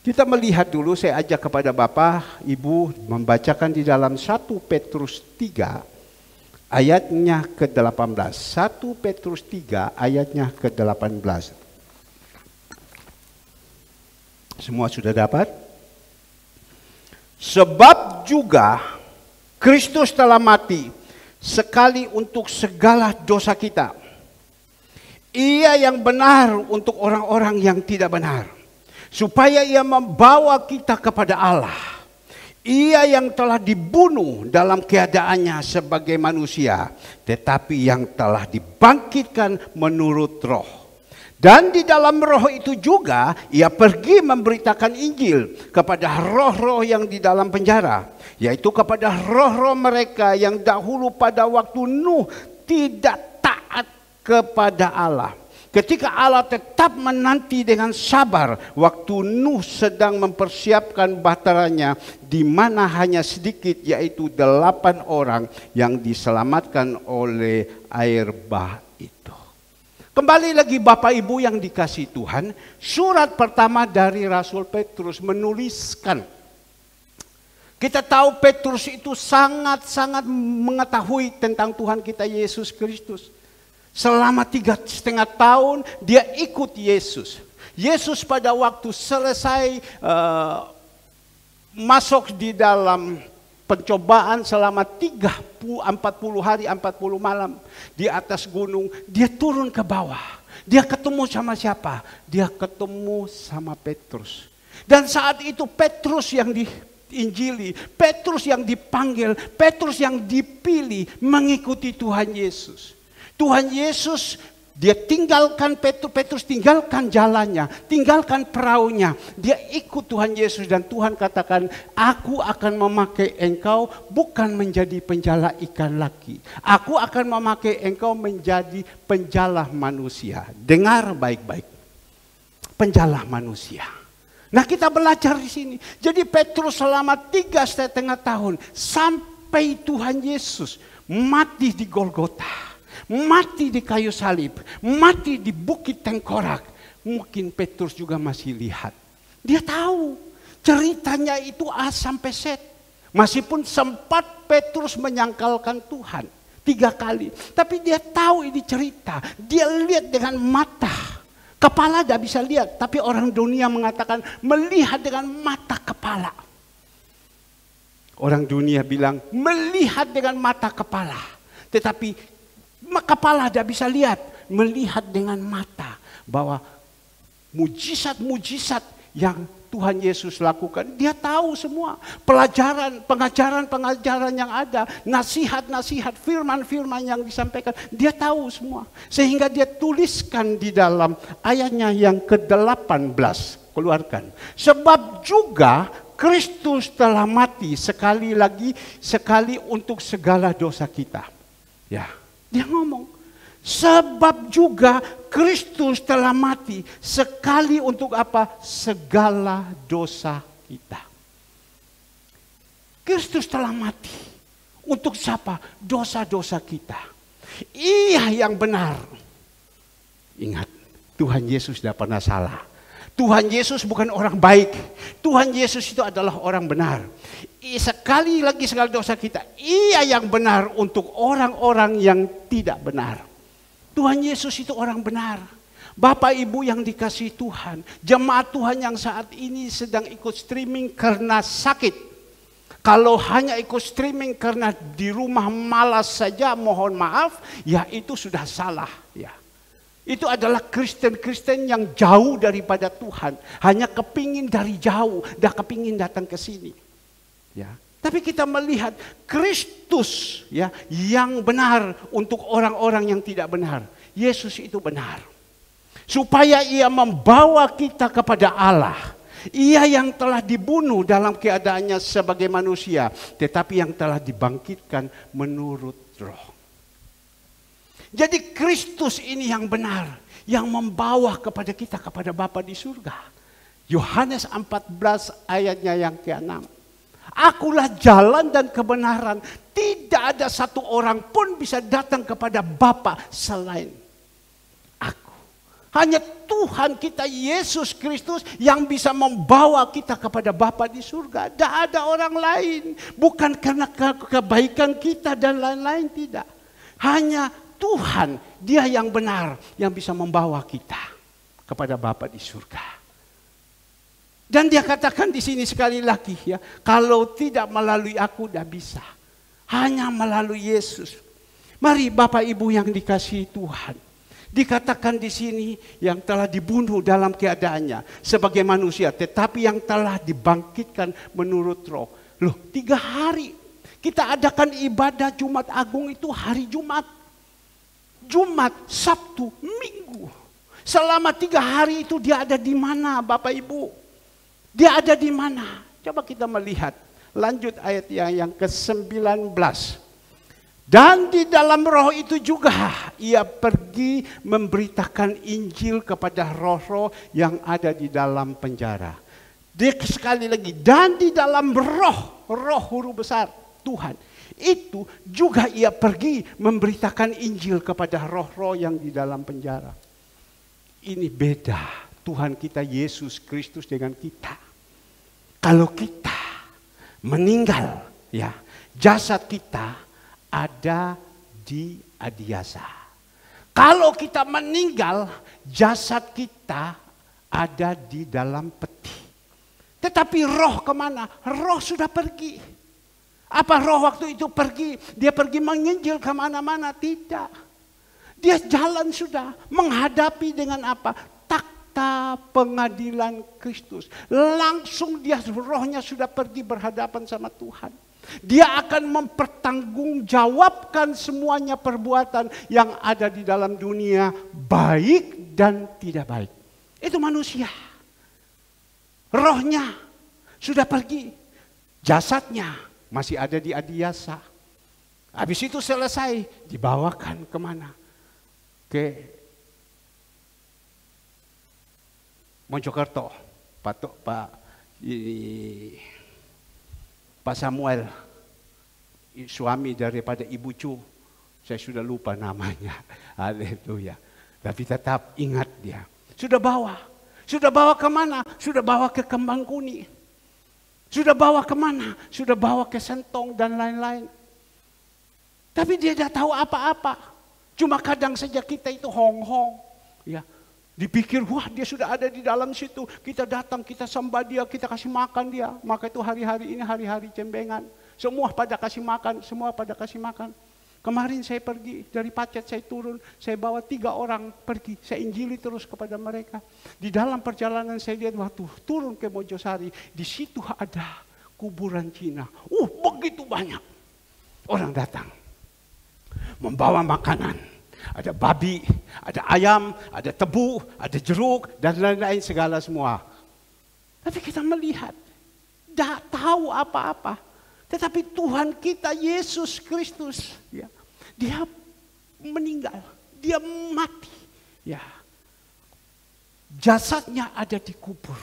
Kita melihat dulu, saya ajak kepada Bapak, Ibu membacakan di dalam 1 Petrus 3 ayatnya ke-18. 1 Petrus 3 ayatnya ke-18. Semua sudah dapat? Sebab juga Kristus telah mati sekali untuk segala dosa kita. Ia yang benar untuk orang-orang yang tidak benar, supaya ia membawa kita kepada Allah. Ia yang telah dibunuh dalam keadaannya sebagai manusia, tetapi yang telah dibangkitkan menurut roh. Dan di dalam roh itu juga ia pergi memberitakan Injil kepada roh-roh yang di dalam penjara, yaitu kepada roh-roh mereka yang dahulu pada waktu Nuh tidak taat kepada Allah. Ketika Allah tetap menanti dengan sabar waktu Nuh sedang mempersiapkan bahtaranya, di mana hanya sedikit, yaitu 8 orang yang diselamatkan oleh air bah itu. Kembali lagi Bapak Ibu yang dikasihi Tuhan, surat pertama dari Rasul Petrus menuliskan, kita tahu Petrus itu sangat-sangat mengetahui tentang Tuhan kita Yesus Kristus. Selama 3,5 tahun dia ikut Yesus. Yesus pada waktu selesai masuk di dalam pencobaan selama 40 hari 40 malam di atas gunung, dia turun ke bawah. Dia ketemu sama siapa? Dia ketemu sama Petrus. Dan saat itu Petrus yang diinjili, Petrus yang dipanggil, Petrus yang dipilih mengikuti Tuhan Yesus. Tuhan Yesus, dia tinggalkan Petrus tinggalkan jalannya, tinggalkan perahunya. Dia ikut Tuhan Yesus dan Tuhan katakan, aku akan memakai engkau bukan menjadi penjala ikan lagi. Aku akan memakai engkau menjadi penjala manusia. Dengar baik-baik. Penjala manusia. Nah, kita belajar di sini. Jadi Petrus selama 3,5 tahun sampai Tuhan Yesus mati di Golgota. Mati di kayu salib, mati di bukit tengkorak. Mungkin Petrus juga masih lihat. Dia tahu ceritanya itu A sampai Z. Meskipun sempat Petrus menyangkalkan Tuhan 3 kali. Tapi dia tahu ini cerita. Dia lihat dengan mata. Kepala tidak bisa lihat. Tapi orang dunia mengatakan melihat dengan mata kepala. Orang dunia bilang melihat dengan mata kepala. Tetapi kepala tidak bisa lihat, melihat dengan mata bahwa mujizat-mujizat yang Tuhan Yesus lakukan. Dia tahu semua pengajaran yang ada, nasihat-nasihat, firman-firman yang disampaikan. Dia tahu semua. Sehingga dia tuliskan di dalam ayatnya yang ke-18. Keluarkan. Sebab juga Kristus telah mati sekali untuk segala dosa kita. Ya. Dia ngomong, sebab juga Kristus telah mati sekali untuk apa? Segala dosa kita. Kristus telah mati untuk siapa? Dosa-dosa kita. Ia yang benar. Ingat, Tuhan Yesus tidak pernah salah. Tuhan Yesus bukan orang baik. Tuhan Yesus itu adalah orang benar. Sekali lagi segala dosa kita. Ia yang benar untuk orang-orang yang tidak benar. Tuhan Yesus itu orang benar. Bapak Ibu yang dikasihi Tuhan. Jemaat Tuhan yang saat ini sedang ikut streaming karena sakit. Kalau hanya ikut streaming karena di rumah malas saja, mohon maaf. Ya itu sudah salah. Ya. Itu adalah Kristen-Kristen yang jauh daripada Tuhan. Hanya kepingin dari jauh, dah kepingin datang ke sini. Ya. Tapi kita melihat Kristus ya, yang benar untuk orang-orang yang tidak benar. Yesus itu benar. Supaya ia membawa kita kepada Allah. Ia yang telah dibunuh dalam keadaannya sebagai manusia. Tetapi yang telah dibangkitkan menurut roh. Jadi Kristus ini yang benar, yang membawa kepada kita, kepada Bapa di surga. Yohanes 14 ayatnya yang ke-6. Akulah jalan dan kebenaran, tidak ada satu orang pun bisa datang kepada Bapa selain aku. Hanya Tuhan kita Yesus Kristus yang bisa membawa kita kepada Bapa di surga. Tidak ada orang lain. Bukan karena kebaikan kita dan lain-lain, tidak. Hanya Tuhan, Dia yang benar yang bisa membawa kita kepada Bapa di surga. Dan Dia katakan di sini sekali lagi ya, kalau tidak melalui aku tidak bisa. Hanya melalui Yesus. Mari Bapak Ibu yang dikasihi Tuhan. Dikatakan di sini yang telah dibunuh dalam keadaannya sebagai manusia, tetapi yang telah dibangkitkan menurut roh. Loh, 3 hari kita adakan ibadah Jumat Agung itu hari Jumat. Jumat, Sabtu, Minggu. Selama 3 hari itu Dia ada di mana Bapak Ibu? Dia ada di mana? Coba kita melihat. Lanjut ayat yang ke-19. Dan di dalam roh itu juga Ia pergi memberitakan Injil kepada roh-roh yang ada di dalam penjara. Dia sekali lagi, dan di dalam roh huruf besar Tuhan. Itu juga Ia pergi memberitakan Injil kepada roh-roh yang di dalam penjara. Ini beda Tuhan kita Yesus Kristus dengan kita. Kalau kita meninggal, ya, jasad kita ada di Adiasa. Kalau kita meninggal, jasad kita ada di dalam peti. Tetapi roh kemana? Roh sudah pergi. Apa roh waktu itu pergi? Dia pergi menginjil kemana-mana? Tidak. Dia jalan sudah. Menghadapi dengan apa? Takhta pengadilan Kristus. Langsung dia rohnya sudah pergi berhadapan sama Tuhan. Dia akan mempertanggungjawabkan semuanya perbuatan yang ada di dalam dunia, baik dan tidak baik. Itu manusia. Rohnya sudah pergi. Jasadnya masih ada di Adiasa. Habis itu selesai, dibawakan kemana? Ke Mojokerto. Pak Samuel, suami daripada Ibu Cu, saya sudah lupa namanya, haleluya. Tapi tetap ingat dia. Sudah bawa kemana? Sudah bawa ke Kembangkuni. Sudah bawa kemana? Sudah bawa ke Sentong dan lain-lain. Tapi dia tidak tahu apa-apa. Cuma kadang saja kita itu hong-hong, ya. Dipikir, wah dia sudah ada di dalam situ. Kita datang, kita sembah dia, kita kasih makan dia. Maka itu hari-hari ini hari-hari cembengan. Semua pada kasih makan, semua pada kasih makan. Kemarin saya pergi dari Pacet, saya turun. Saya bawa 3 orang pergi. Saya injili terus kepada mereka. Di dalam perjalanan saya lihat waktu turun ke Mojosari. Di situ ada kuburan Cina. Begitu banyak. Orang datang. Membawa makanan. Ada babi, ada ayam, ada tebu, ada jeruk, dan lain-lain segala semua. Tapi kita melihat, tidak tahu apa-apa. Tetapi Tuhan kita Yesus Kristus, ya, Dia meninggal, Dia mati. Ya. Jasadnya ada di kubur.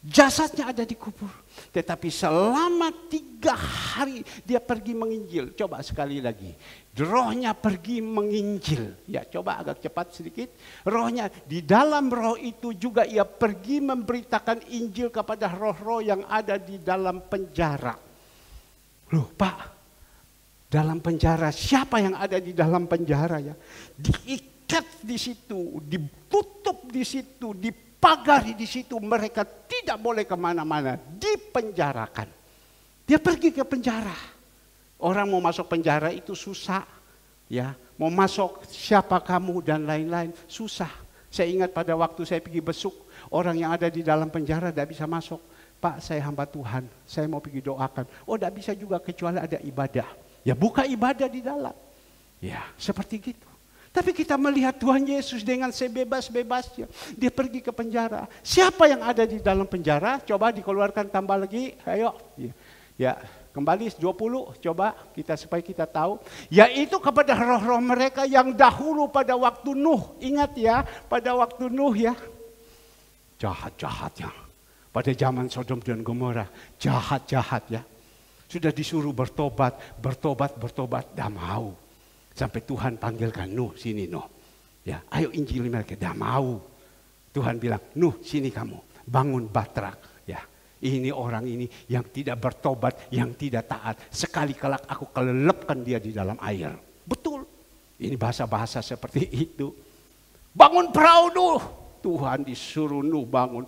Jasadnya ada di kubur. Tetapi selama 3 hari dia pergi menginjil. Coba sekali lagi. Rohnya pergi menginjil. Ya, coba agak cepat sedikit. Rohnya di dalam roh itu juga ia pergi memberitakan Injil kepada roh-roh yang ada di dalam penjara. Loh, Pak, dalam penjara siapa yang ada di dalam penjara ya? Diikat di situ, ditutup di situ, dipagari di situ. Mereka tidak boleh kemana-mana, dipenjarakan. Dia pergi ke penjara. Orang mau masuk penjara itu susah, ya. Mau masuk siapa kamu dan lain-lain susah. Saya ingat pada waktu saya pergi besuk, orang yang ada di dalam penjara tidak bisa masuk. Pak, saya hamba Tuhan, saya mau pergi doakan. Oh, tidak bisa juga kecuali ada ibadah. Ya, buka ibadah di dalam. Ya, seperti gitu. Tapi kita melihat Tuhan Yesus dengan sebebas-bebasnya. Dia pergi ke penjara. Siapa yang ada di dalam penjara? Coba dikeluarkan tambah lagi. Ayo. Ya, kembali 20. Coba kita supaya kita tahu. Yaitu kepada roh-roh mereka yang dahulu pada waktu Nuh. Ingat ya, pada waktu Nuh ya. Jahat-jahatnya. Pada zaman Sodom dan Gomora. Jahat-jahat ya. Sudah disuruh bertobat. Dah mau. Sampai Tuhan panggilkan Nuh, sini Nuh. Ya, ayo injili mereka, dah mau. Tuhan bilang, Nuh sini kamu, bangun Batrak. Ya, ini orang ini yang tidak bertobat, yang tidak taat. Sekali kelak aku kelelepkan dia di dalam air. Betul, ini bahasa-bahasa seperti itu. Bangun perahu Nuh. Tuhan disuruh Nuh bangun.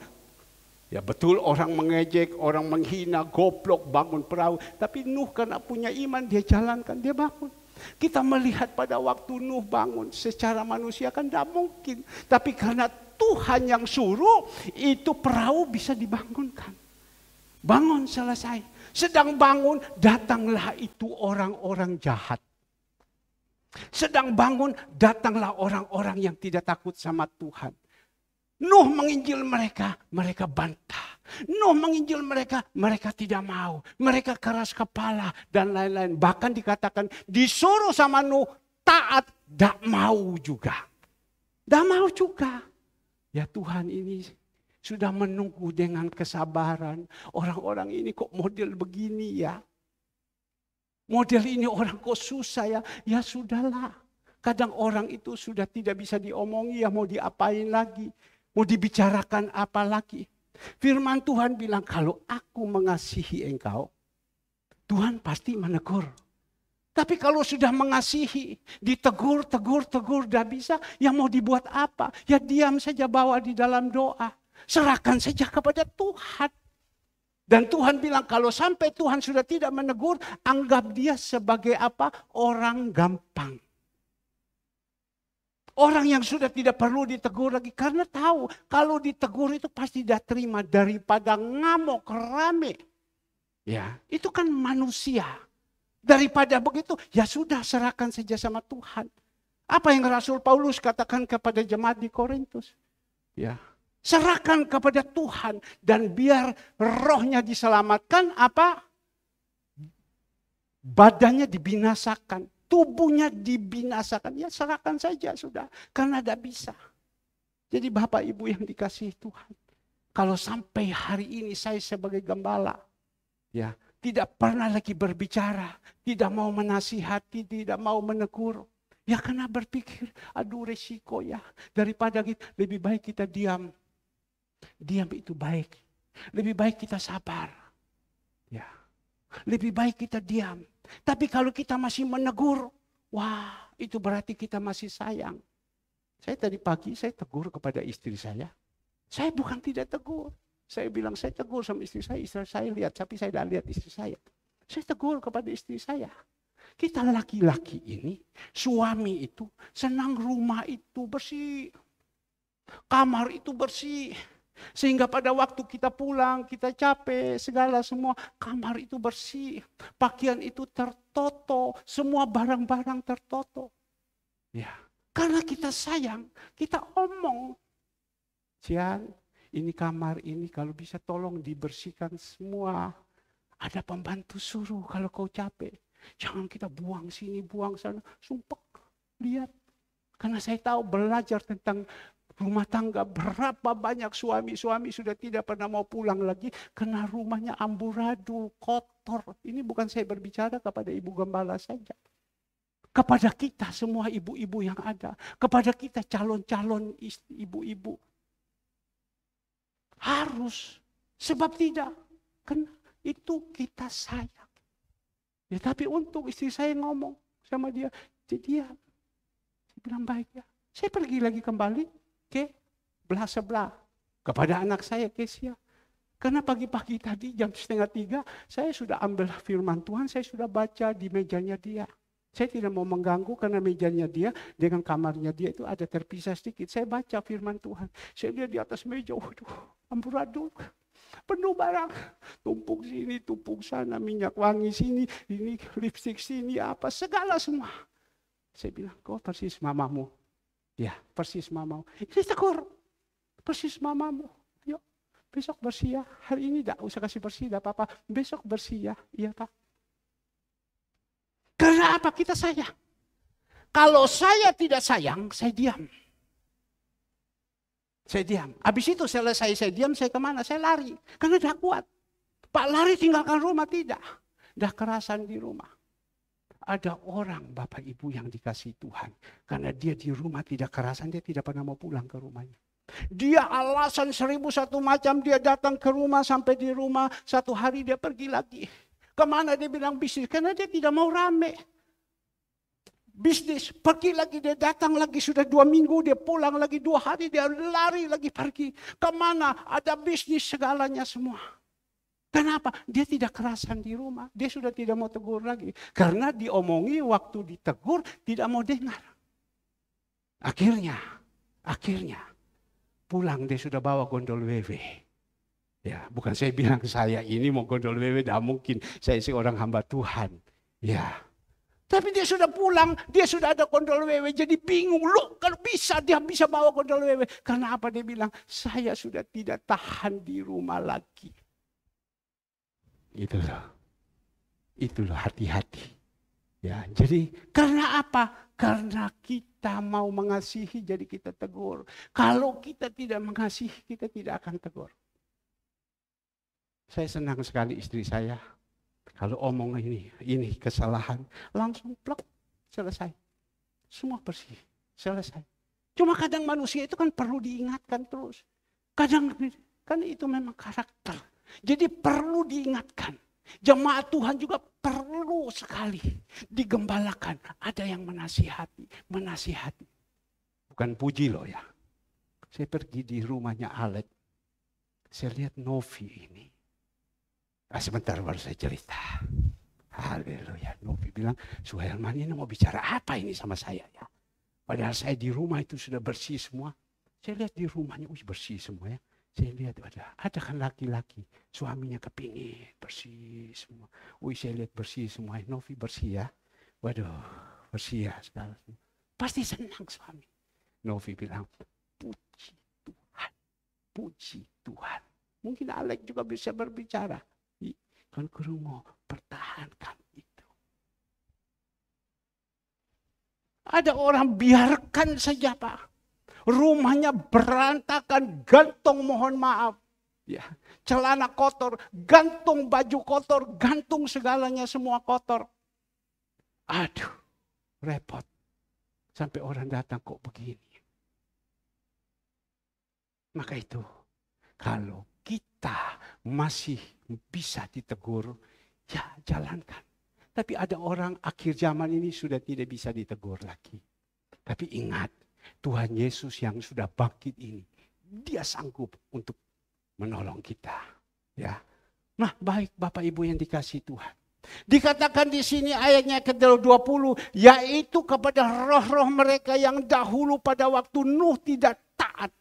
Ya betul, orang mengejek, orang menghina, goblok, bangun perahu. Tapi Nuh karena punya iman, dia jalankan, dia bangun. Kita melihat pada waktu Nuh bangun, secara manusia kan tidak mungkin. Tapi karena Tuhan yang suruh, itu perahu bisa dibangunkan. Bangun, selesai. Sedang bangun, datanglah itu orang-orang jahat. Sedang bangun, datanglah orang-orang yang tidak takut sama Tuhan. Nuh menginjil mereka, mereka bantah. Nuh menginjil mereka, mereka tidak mau. Mereka keras kepala dan lain-lain. Bahkan dikatakan disuruh sama Nuh taat, tidak mau juga. Tidak mau juga. Ya Tuhan ini sudah menunggu dengan kesabaran. Orang-orang ini kok model begini ya. Model ini orang kok susah ya. Ya sudahlah. Kadang orang itu sudah tidak bisa diomongi, ya mau diapain lagi. Mau dibicarakan apa lagi? Firman Tuhan bilang, kalau aku mengasihi engkau, Tuhan pasti menegur. Tapi kalau sudah mengasihi, ditegur, tidak bisa, ya mau dibuat apa? Ya diam saja, bawa di dalam doa. Serahkan saja kepada Tuhan. Dan Tuhan bilang, kalau sampai Tuhan sudah tidak menegur, anggap dia sebagai apa? Orang gampang. Orang yang sudah tidak perlu ditegur lagi. Karena tahu kalau ditegur itu pasti tidak terima. Daripada ngamuk rame. Ya, itu kan manusia. Daripada begitu, ya sudah serahkan saja sama Tuhan. Apa yang Rasul Paulus katakan kepada jemaat di Korintus? Ya, serahkan kepada Tuhan. Dan biar rohnya diselamatkan, apa? Badannya dibinasakan. Tubuhnya dibinasakan, ya serahkan saja sudah. Karena tidak bisa. Jadi Bapak Ibu yang dikasihi Tuhan. Kalau sampai hari ini saya sebagai gembala, ya tidak pernah lagi berbicara, tidak mau menasihati, tidak mau menegur. Ya karena berpikir, aduh resiko ya. Daripada lebih baik kita diam. Diam itu baik. Lebih baik kita sabar. Ya. Lebih baik kita diam. Tapi kalau kita masih menegur, wah itu berarti kita masih sayang. Saya tadi pagi saya tegur kepada istri saya. Saya bukan tidak tegur. Saya bilang saya tegur sama istri saya lihat, tapi saya tidak lihat istri saya. Saya tegur kepada istri saya. Kita laki-laki ini, suami itu senang rumah itu bersih. Kamar itu bersih. Sehingga pada waktu kita pulang, kita capek, segala semua, kamar itu bersih. Pakaian itu tertoto, semua barang-barang tertoto. Ya, karena kita sayang, kita omong. Cian, ini kamar ini kalau bisa tolong dibersihkan semua. Ada pembantu suruh kalau kau capek. Jangan kita buang sini, buang sana. Sumpah, lihat. Karena saya tahu belajar tentang rumah tangga, berapa banyak suami-suami sudah tidak pernah mau pulang lagi karena rumahnya amburadul, kotor. Ini bukan saya berbicara kepada ibu gembala saja. Kepada kita semua ibu-ibu yang ada. Kepada kita calon-calon ibu-ibu. Harus. Sebab tidak. Karena itu kita sayang. Ya tapi untuk istri saya ngomong sama dia. Jadi dia bilang baik ya. Saya pergi lagi kembali ke belah sebelah kepada anak saya Kesia. Karena pagi-pagi tadi jam 2:30 saya sudah ambil firman Tuhan, saya sudah baca di mejanya dia. Saya tidak mau mengganggu karena mejanya dia dengan kamarnya dia itu ada terpisah sedikit. Saya baca firman Tuhan. Saya lihat di atas meja, waduh, amburadul. Penuh barang. Tumpuk sini, tumpuk sana, minyak wangi sini, ini lipstik sini, apa, segala semua. Saya bilang, kau persis mamamu. Ya, persis mamamu. Ini tegur. Persis mamamu. Yuk, besok bersih ya. Hari ini tidak usah kasih bersih, tidak apa-apa. Besok bersih ya. Iya Pak. Karena apa? Kita sayang. Kalau saya tidak sayang, saya diam. Saya diam. Habis itu selesai saya diam, saya kemana? Saya lari. Karena tidak kuat. Pak lari tinggalkan rumah, tidak. Dah kerasan di rumah. Ada orang Bapak Ibu yang dikasih Tuhan. Karena dia di rumah tidak kerasan, dia tidak pernah mau pulang ke rumahnya. Dia alasan 1001 macam, dia datang ke rumah, sampai di rumah, satu hari dia pergi lagi. Kemana dia bilang bisnis? Karena dia tidak mau rame. Bisnis, pergi lagi, dia datang lagi, sudah 2 minggu, dia pulang lagi 2 hari, dia lari lagi pergi. Kemana? Ada bisnis segalanya semua. Kenapa? Dia tidak kerasan di rumah, dia sudah tidak mau tegur lagi. Karena diomongi waktu ditegur, tidak mau dengar. Akhirnya, pulang dia sudah bawa gondol wewe. Ya, bukan saya bilang saya ini mau gondol wewe, tidak mungkin. Saya seorang hamba Tuhan. Ya. Tapi dia sudah pulang, dia sudah ada gondol wewe, jadi bingung. Loh, kalau bisa, dia bisa bawa gondol wewe. Karena apa? Dia bilang, saya sudah tidak tahan di rumah lagi. Itulah hati-hati. Ya, jadi karena apa? Karena kita mau mengasihi, jadi kita tegur. Kalau kita tidak mengasihi, kita tidak akan tegur. Saya senang sekali istri saya. Kalau omong ini kesalahan, langsung plek, selesai. Semua bersih, selesai. Cuma kadang manusia itu kan perlu diingatkan terus. Kadang kan itu memang karakter. Jadi perlu diingatkan. Jemaat Tuhan juga perlu sekali digembalakan. Ada yang menasihati. Bukan puji loh ya. Saya pergi di rumahnya Alek. Saya lihat Novi ini. Sebentar baru saya cerita. Haleluya. Novi bilang, Suherman ini mau bicara apa ini sama saya ya. Padahal saya di rumah itu sudah bersih semua. Saya lihat di rumahnya, bersih semua ya. Saya lihat ada kan laki-laki, suaminya kepingin bersih semua. Saya lihat bersih semua. Novi bersih ya. Waduh, bersih ya segala. Pasti senang suami. Novi bilang, puji Tuhan. Mungkin Alek juga bisa berbicara. Kan guru mau pertahankan itu. Ada orang biarkan saja Pak. Rumahnya berantakan, gantung mohon maaf. Ya, celana kotor, gantung baju kotor, gantung segalanya semua kotor. Aduh, repot. Sampai orang datang kok begini. Maka itu, kalau kita masih bisa ditegur, ya jalankan. Tapi ada orang akhir zaman ini sudah tidak bisa ditegur lagi. Tapi ingat, Tuhan Yesus yang sudah bangkit ini, dia sanggup untuk menolong kita. Ya, nah baik Bapak Ibu yang dikasihi Tuhan. Dikatakan di sini ayatnya ke-20, yaitu kepada roh-roh mereka yang dahulu pada waktu Nuh tidak taat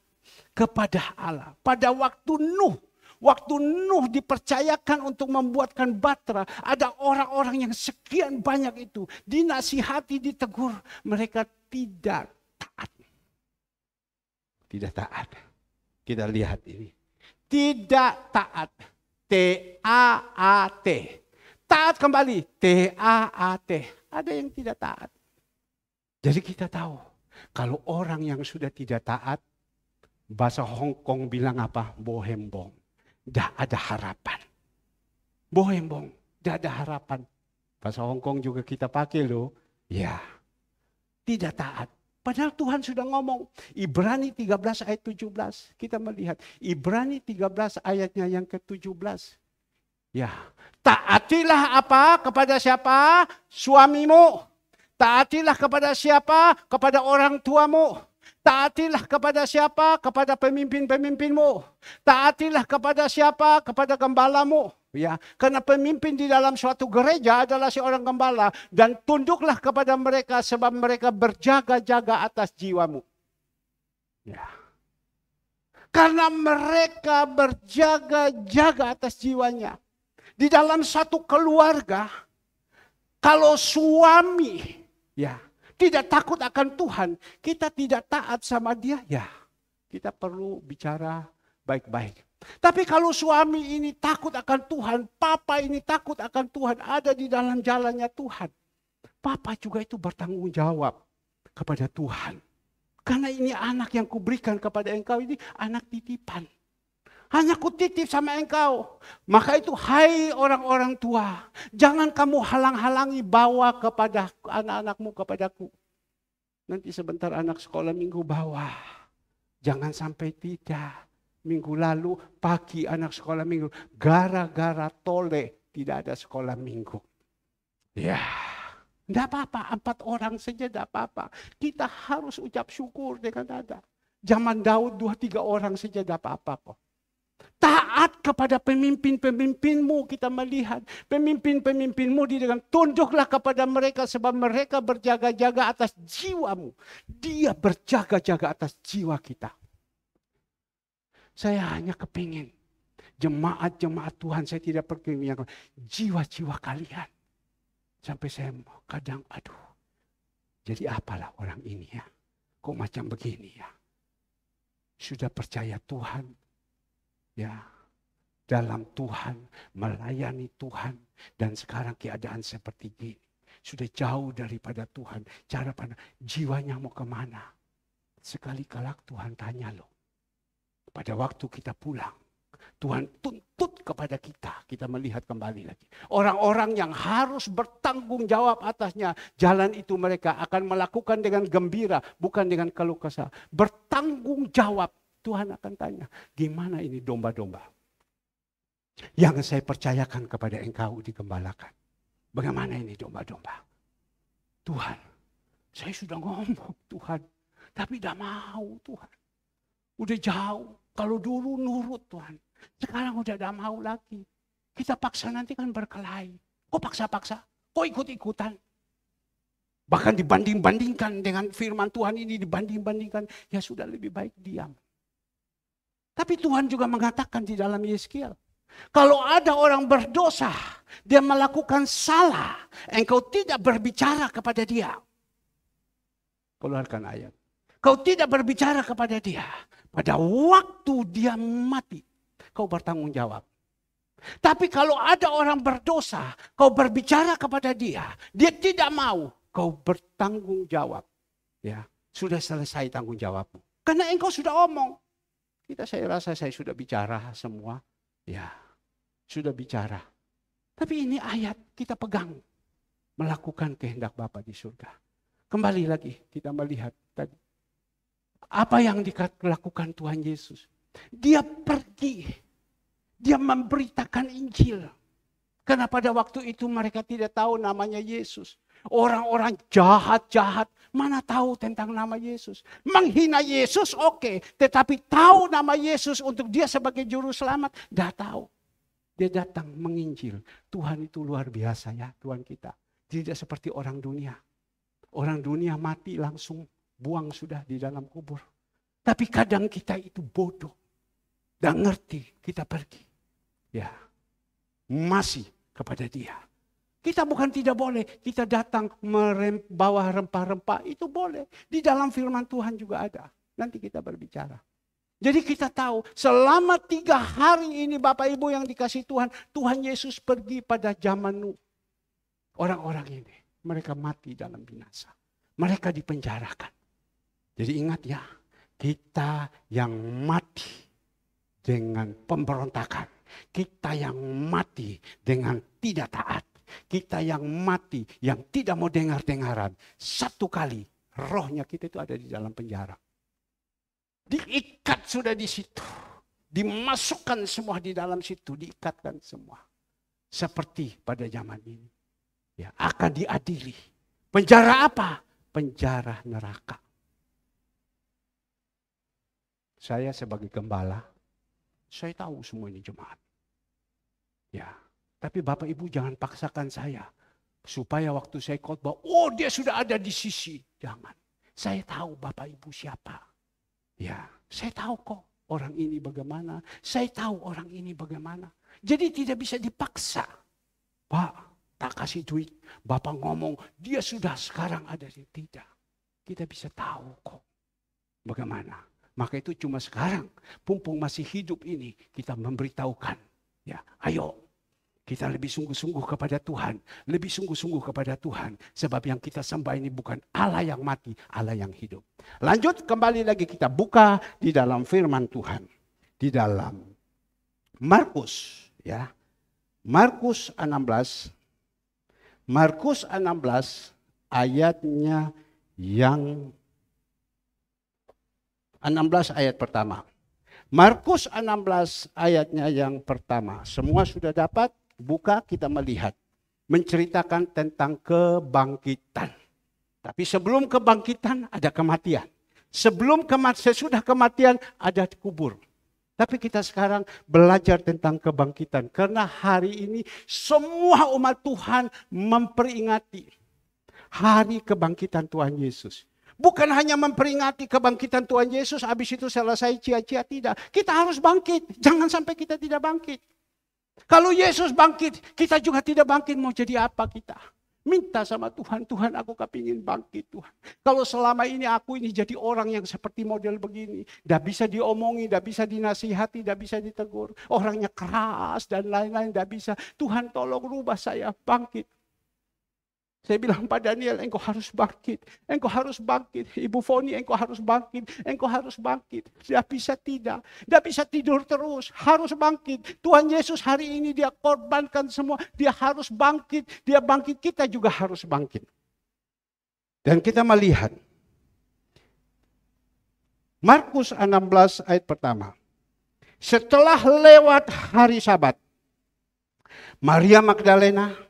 kepada Allah. Pada waktu Nuh dipercayakan untuk membuatkan batra, ada orang-orang yang sekian banyak itu dinasihati, ditegur, mereka tidak taat. Tidak taat. Kita lihat ini. Tidak taat. T-A-A-T. Taat kembali. T-A-A-T. Ada yang tidak taat. Jadi kita tahu. Kalau orang yang sudah tidak taat, bahasa Hong Kong bilang apa? Bohembong. Tidak ada harapan. Bohembong. Tidak ada harapan. Bahasa Hong Kong juga kita pakai loh. Ya. Tidak taat. Padahal Tuhan sudah ngomong. Ibrani 13 ayat 17. Kita melihat. Ibrani 13 ayatnya yang ke-17. Ya. Taatilah apa? Kepada siapa? Suamimu. Taatilah kepada siapa? Kepada orang tuamu. Taatilah kepada siapa? Kepada pemimpin-pemimpinmu. Taatilah kepada siapa? Kepada gembalamu. Ya, karena pemimpin di dalam suatu gereja adalah seorang gembala. Dan tunduklah kepada mereka sebab mereka berjaga-jaga atas jiwamu. Ya. Karena mereka berjaga-jaga atas jiwanya. Di dalam satu keluarga, kalau suami ya tidak takut akan Tuhan, kita tidak taat sama dia, ya kita perlu bicara baik-baik. Tapi kalau suami ini takut akan Tuhan, papa ini takut akan Tuhan, ada di dalam jalannya Tuhan, papa juga itu bertanggung jawab kepada Tuhan. Karena ini anak yang kuberikan kepada engkau, ini anak titipan. Hanya kutitip sama engkau. Maka itu hai orang-orang tua, jangan kamu halang-halangi bawa kepada anak-anakmu kepadaku. Nanti sebentar anak sekolah minggu bawa. Jangan sampai tidak. Minggu lalu pagi anak sekolah minggu. Gara-gara tole tidak ada sekolah minggu. Ya, tidak apa-apa. 4 orang saja tidak apa-apa. Kita harus ucap syukur dengan ada. Zaman Daud 2-3 orang saja tidak apa-apa kok. Taat kepada pemimpin-pemimpinmu, kita melihat. Pemimpin-pemimpinmu dengan tunduklah kepada mereka sebab mereka berjaga-jaga atas jiwamu. Dia berjaga-jaga atas jiwa kita. Saya hanya kepingin jemaat-jemaat Tuhan, saya tidak pergi yang jiwa-jiwa kalian. Sampai saya kadang, aduh, jadi apalah orang ini ya? Kok macam begini ya? Sudah percaya Tuhan, ya, dalam Tuhan, melayani Tuhan, dan sekarang keadaan seperti ini. Sudah jauh daripada Tuhan. Cara pandang, jiwanya mau kemana? Sekali kalak Tuhan tanya loh. Pada waktu kita pulang, Tuhan tuntut kepada kita. Kita melihat kembali lagi. Orang-orang yang harus bertanggung jawab atasnya. Jalan itu mereka akan melakukan dengan gembira, bukan dengan keluh kesah. Bertanggung jawab. Tuhan akan tanya, gimana ini domba-domba yang saya percayakan kepada engkau digembalakan. Bagaimana ini domba-domba? Tuhan, saya sudah ngomong Tuhan, tapi tidak mau Tuhan. Udah jauh, kalau dulu nurut Tuhan, sekarang udah tidak mau lagi. Kita paksa nanti kan berkelahi. Kok paksa-paksa? Kok ikut-ikutan? Bahkan dibanding-bandingkan dengan firman Tuhan ini, dibanding-bandingkan, ya sudah lebih baik diam. Tapi Tuhan juga mengatakan di dalam Yeskiel, kalau ada orang berdosa, dia melakukan salah, engkau tidak berbicara kepada dia. Keluarkan ayat. Kau tidak berbicara kepada dia. Pada waktu dia mati, kau bertanggung jawab. Tapi kalau ada orang berdosa, kau berbicara kepada dia, dia tidak mau, kau bertanggung jawab. Ya, sudah selesai tanggung jawabmu. Karena engkau sudah omong. Saya rasa saya sudah bicara semua. Ya, sudah bicara. Tapi ini ayat kita pegang. Melakukan kehendak Bapa di surga. Kembali lagi kita melihat tadi. Apa yang dilakukan Tuhan Yesus? Dia pergi. Dia memberitakan Injil. Karena pada waktu itu mereka tidak tahu namanya Yesus. Orang-orang jahat-jahat mana tahu tentang nama Yesus. Menghina Yesus oke. Tetapi tahu nama Yesus untuk dia sebagai juru selamat. Tidak tahu. Dia datang menginjil. Tuhan itu luar biasa ya Tuhan kita. Tidak seperti orang dunia. Orang dunia mati langsung buang sudah di dalam kubur. Tapi kadang kita itu bodoh. Dan ngerti kita pergi. Ya, masih kepada dia. Kita bukan tidak boleh, kita datang membawa rempah-rempah, itu boleh. Di dalam firman Tuhan juga ada. Nanti kita berbicara. Jadi kita tahu, selama 3 hari ini Bapak Ibu yang dikasih Tuhan, Tuhan Yesus pergi pada zaman Nuh. Orang-orang ini, mereka mati dalam binasa. Mereka dipenjarakan. Jadi ingat ya, kita yang mati dengan pemberontakan. Kita yang mati dengan tidak taat. Kita yang mati, yang tidak mau dengar-dengaran. Satu kali rohnya kita itu ada di dalam penjara. Diikat sudah di situ. Dimasukkan semua di dalam situ. Diikatkan semua. Seperti pada zaman ini. Ya, akan diadili. Penjara apa? Penjara neraka. Saya sebagai gembala, saya tahu semua ini jemaat. Ya. Tapi Bapak Ibu jangan paksakan saya. Supaya waktu saya khotbah, oh dia sudah ada di sisi. Jangan. Saya tahu Bapak Ibu siapa. Ya, saya tahu kok orang ini bagaimana. Saya tahu orang ini bagaimana. Jadi tidak bisa dipaksa. Pak, tak kasih duit. Bapak ngomong, dia sudah sekarang ada di tidak. Kita bisa tahu kok bagaimana. Maka itu cuma sekarang, mumpung masih hidup ini, kita memberitahukan. Ya, ayo. Kita lebih sungguh-sungguh kepada Tuhan. Lebih sungguh-sungguh kepada Tuhan. Sebab yang kita sembah ini bukan Allah yang mati, Allah yang hidup. Lanjut kembali lagi kita buka di dalam firman Tuhan. Di dalam Markus. Ya. Markus 16. Markus 16 ayatnya yang 16 ayat pertama. Markus 16 ayatnya yang pertama. Semua sudah dapat, buka kita melihat. Menceritakan tentang kebangkitan. Tapi sebelum kebangkitan ada kematian. Sesudah kematian ada kubur. Tapi kita sekarang belajar tentang kebangkitan. Karena hari ini semua umat Tuhan memperingati hari kebangkitan Tuhan Yesus. Bukan hanya memperingati kebangkitan Tuhan Yesus, habis itu selesai cia-cia, tidak. Kita harus bangkit, jangan sampai kita tidak bangkit. Kalau Yesus bangkit, kita juga tidak bangkit, mau jadi apa kita? Minta sama Tuhan, Tuhan aku kepingin bangkit Tuhan. Kalau selama ini aku ini jadi orang yang seperti model begini. Tidak bisa diomongi, tidak bisa dinasihati, tidak bisa ditegur. Orangnya keras dan lain-lain, tidak bisa. Tuhan tolong rubah saya, bangkit. Saya bilang pada Daniel, engkau harus bangkit. Engkau harus bangkit. Ibu Foni, engkau harus bangkit. Engkau harus bangkit. Tidak bisa tidak. Tidak bisa tidur terus. Harus bangkit. Tuhan Yesus hari ini dia korbankan semua. Dia harus bangkit. Dia bangkit, kita juga harus bangkit. Dan kita melihat. Markus 16 ayat pertama. Setelah lewat hari Sabat. Maria Magdalena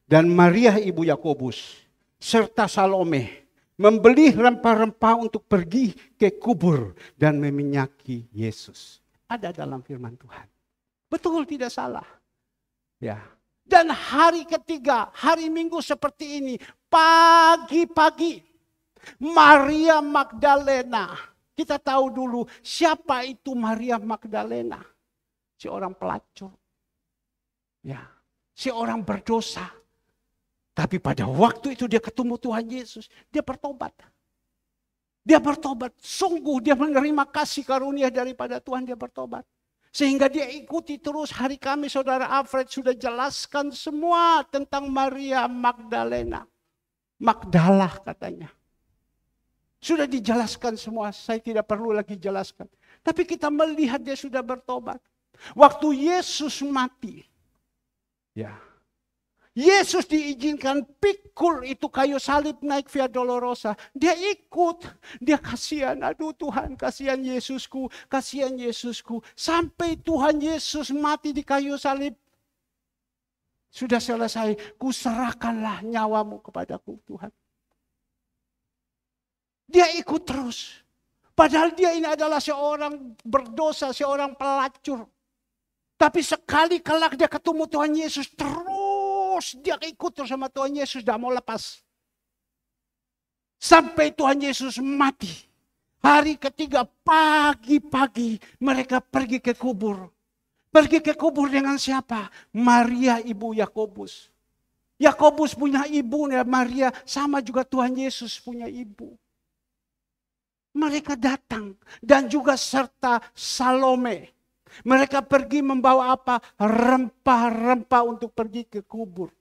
dan Maria ibu Yakobus serta Salome membeli rempah-rempah untuk pergi ke kubur dan meminyaki Yesus. Ada dalam firman Tuhan. Betul, tidak salah. Ya. Dan hari ketiga, hari Minggu seperti ini, pagi-pagi Maria Magdalena. Kita tahu dulu siapa itu Maria Magdalena. Seorang pelacur. Ya, seorang berdosa. Tapi pada waktu itu dia ketemu Tuhan Yesus, dia bertobat. Dia bertobat, sungguh dia menerima kasih karunia daripada Tuhan, dia bertobat. Sehingga dia ikuti terus. Hari Kamis saudara Alfred sudah jelaskan semua tentang Maria Magdalena. Magdalah katanya. Sudah dijelaskan semua, saya tidak perlu lagi jelaskan. Tapi kita melihat dia sudah bertobat. Waktu Yesus mati, ya, Yesus diizinkan pikul itu kayu salib naik Via Dolorosa. Dia ikut. Dia kasihan. Aduh Tuhan, kasihan Yesusku. Kasihan Yesusku. Sampai Tuhan Yesus mati di kayu salib. Sudah selesai. Kuserahkanlah nyawamu kepadaku Tuhan. Dia ikut terus. Padahal dia ini adalah seorang berdosa, seorang pelacur. Tapi sekali kelak dia ketemu Tuhan Yesus terus. Dia ikut terus sama Tuhan Yesus, tidak mau lepas. Sampai Tuhan Yesus mati. Hari ketiga pagi-pagi mereka pergi ke kubur. Pergi ke kubur dengan siapa? Maria ibu Yakobus. Yakobus punya ibu, Maria sama juga Tuhan Yesus punya ibu. Mereka datang dan juga serta Salome. Mereka pergi membawa apa? Rempah-rempah untuk pergi ke kubur.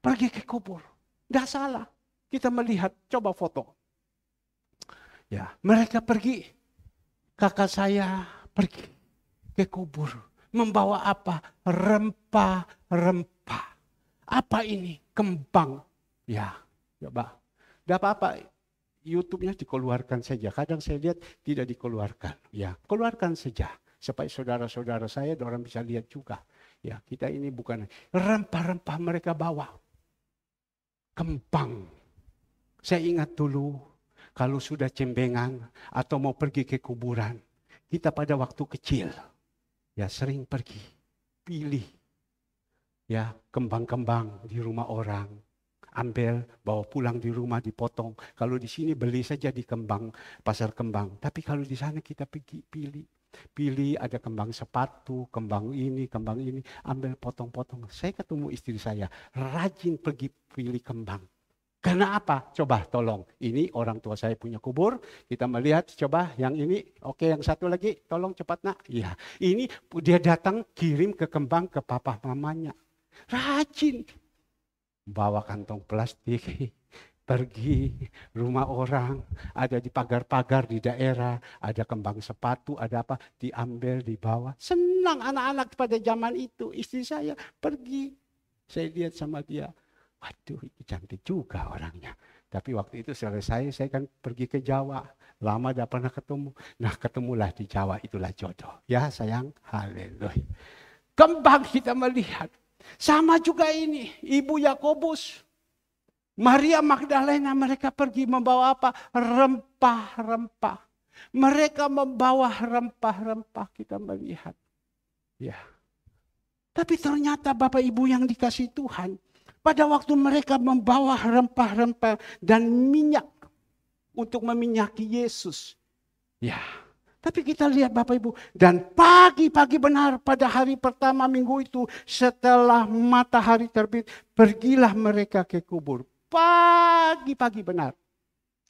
Pergi ke kubur. Tidak salah. Kita melihat, coba foto. Ya, mereka pergi. Kakak saya pergi ke kubur. Membawa apa? Rempah-rempah. Apa ini? Kembang. Ya, coba. Tidak apa-apa. YouTube-nya dikeluarkan saja. Kadang saya lihat tidak dikeluarkan. Ya, keluarkan saja supaya saudara-saudara saya orang bisa lihat juga. Ya, kita ini bukan rempah-rempah mereka bawa. Kembang. Saya ingat dulu kalau sudah cembengan atau mau pergi ke kuburan, kita pada waktu kecil ya sering pergi pilih ya kembang-kembang di rumah orang. Ambil, bawa pulang di rumah dipotong. Kalau di sini beli saja di kembang, pasar kembang. Tapi kalau di sana kita pergi pilih. Pilih ada kembang sepatu, kembang ini, ambil potong-potong. Saya ketemu istri saya, rajin pergi pilih kembang. Karena apa? Coba tolong. Ini orang tua saya punya kubur. Kita melihat, coba yang ini. Oke, yang satu lagi. Tolong cepat nak. Iya. Ini dia datang kirim ke kembang ke papa mamanya. Rajin. Bawa kantong plastik, pergi rumah orang, ada di pagar-pagar di daerah, ada kembang sepatu, ada apa, diambil, dibawa. Senang anak-anak pada zaman itu, istri saya pergi. Saya lihat sama dia, waduh ini cantik juga orangnya. Tapi waktu itu selesai, saya kan pergi ke Jawa. Lama tidak pernah ketemu. Nah, ketemulah di Jawa, itulah jodoh. Ya sayang, haleluya. Kembang kita melihat. Sama juga ini, Ibu Yakobus, Maria Magdalena, mereka pergi membawa apa? Rempah-rempah. Mereka membawa rempah-rempah, kita melihat. Ya. Tapi ternyata Bapak Ibu yang dikasihi Tuhan, pada waktu mereka membawa rempah-rempah dan minyak untuk meminyaki Yesus. Ya, tapi kita lihat Bapak Ibu. Dan pagi-pagi benar pada hari pertama minggu itu, setelah matahari terbit, pergilah mereka ke kubur. Pagi-pagi benar.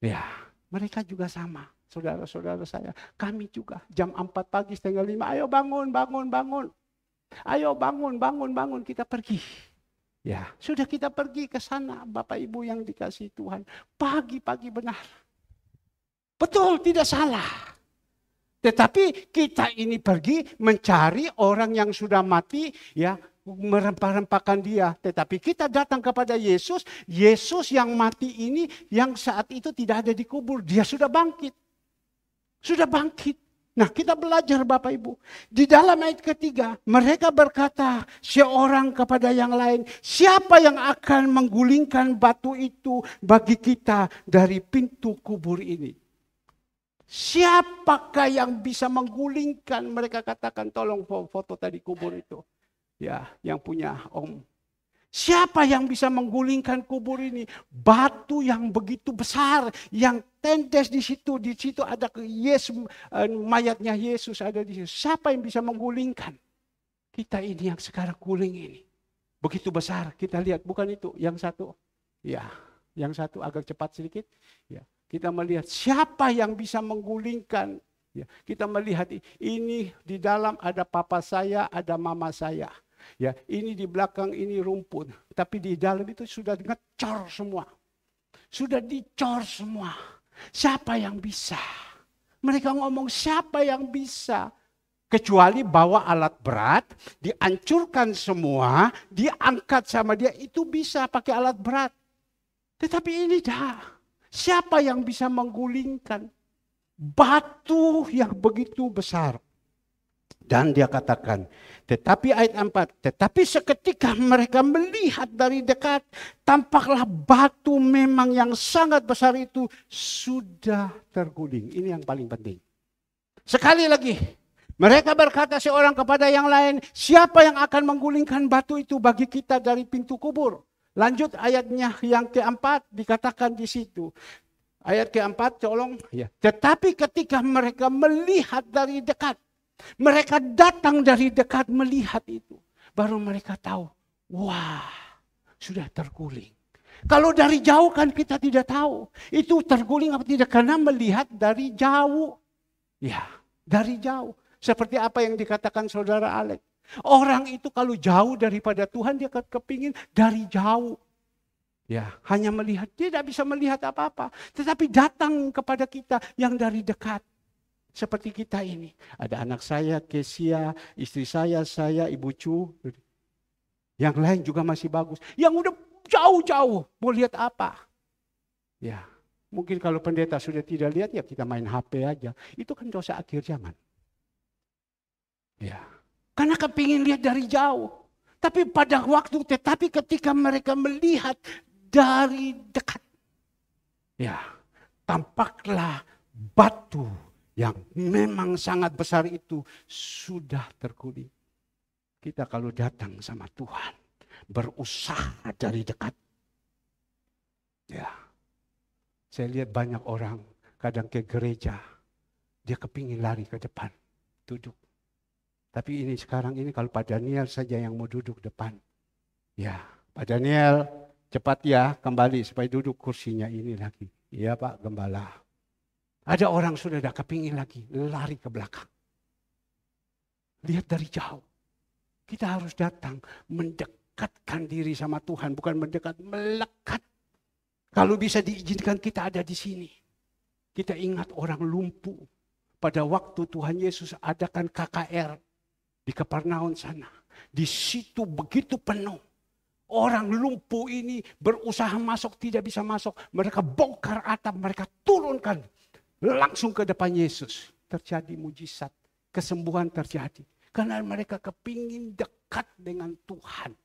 Ya, mereka juga sama. Saudara-saudara saya, kami juga jam 4 pagi setengah 5, ayo bangun, bangun, bangun. Ayo bangun, bangun, bangun, kita pergi. Ya, sudah kita pergi ke sana, Bapak Ibu yang dikasihi Tuhan. Pagi-pagi benar. Betul, tidak salah. Tetapi kita ini pergi mencari orang yang sudah mati, ya, merempah-rempahkan dia. Tetapi kita datang kepada Yesus, Yesus yang mati ini, yang saat itu tidak ada di kubur, dia sudah bangkit. Sudah bangkit. Nah, kita belajar Bapak Ibu. Di dalam ayat ketiga, mereka berkata seorang kepada yang lain, siapa yang akan menggulingkan batu itu bagi kita dari pintu kubur ini? Siapakah yang bisa menggulingkan? Mereka katakan, tolong foto tadi kubur itu. Ya, yang punya Om. Siapa yang bisa menggulingkan kubur ini? Batu yang begitu besar, yang tendes di situ ada Yesus, mayatnya Yesus ada di situ. Siapa yang bisa menggulingkan? Kita ini yang sekarang guling ini. Begitu besar, kita lihat, bukan itu, yang satu. Ya, yang satu agak cepat sedikit. Ya, kita melihat siapa yang bisa menggulingkan. Ya, kita melihat ini di dalam ada papa saya, ada mama saya. Ya, ini di belakang ini rumput, tapi di dalam itu sudah ngecor semua. Sudah dicor semua. Siapa yang bisa? Mereka ngomong siapa yang bisa? Kecuali bawa alat berat, dihancurkan semua, diangkat sama dia, itu bisa pakai alat berat. Tetapi ini dah, siapa yang bisa menggulingkan batu yang begitu besar? Dan dia katakan, tetapi ayat 4, tetapi seketika mereka melihat dari dekat, tampaklah batu memang yang sangat besar itu sudah terguling. Ini yang paling penting. Sekali lagi, mereka berkata seorang kepada yang lain, siapa yang akan menggulingkan batu itu bagi kita dari pintu kubur? Lanjut ayatnya yang keempat, dikatakan di situ. Ayat keempat, tolong. Ya. Tetapi ketika mereka melihat dari dekat, mereka datang dari dekat melihat itu. Baru mereka tahu, wah, sudah terguling. Kalau dari jauh kan kita tidak tahu. Itu terguling apa tidak, karena melihat dari jauh. Ya, dari jauh. Seperti apa yang dikatakan saudara Alex. Orang itu kalau jauh daripada Tuhan, dia kepingin dari jauh. Ya, hanya melihat, tidak bisa melihat apa-apa. Tetapi datang kepada kita yang dari dekat. Seperti kita ini. Ada anak saya, Kesia, istri saya, Ibu Cu. Yang lain juga masih bagus. Yang udah jauh-jauh, mau lihat apa? Ya, mungkin kalau pendeta sudah tidak lihat, ya kita main HP aja. Itu kan dosa akhir zaman. Ya, karena kepingin lihat dari jauh. Tapi pada waktu, tetapi ketika mereka melihat dari dekat. Ya, tampaklah batu yang memang sangat besar itu sudah terguling. Kita kalau datang sama Tuhan, berusaha dari dekat. Ya, saya lihat banyak orang kadang ke gereja, dia kepingin lari ke depan, duduk. Tapi ini sekarang ini kalau Pak Daniel saja yang mau duduk depan. Ya, Pak Daniel cepat ya kembali supaya duduk kursinya ini lagi. Iya Pak Gembala. Ada orang sudah tidak kepingin lagi, lari ke belakang. Lihat dari jauh. Kita harus datang, mendekatkan diri sama Tuhan. Bukan mendekat, melekat. Kalau bisa diizinkan kita ada di sini. Kita ingat orang lumpuh. Pada waktu Tuhan Yesus adakan KKR di Kapernaum sana. Di situ begitu penuh. Orang lumpuh ini berusaha masuk, tidak bisa masuk. Mereka bongkar atap, mereka turunkan langsung ke depan Yesus. Terjadi mujizat, kesembuhan terjadi. Karena mereka kepingin dekat dengan Tuhan.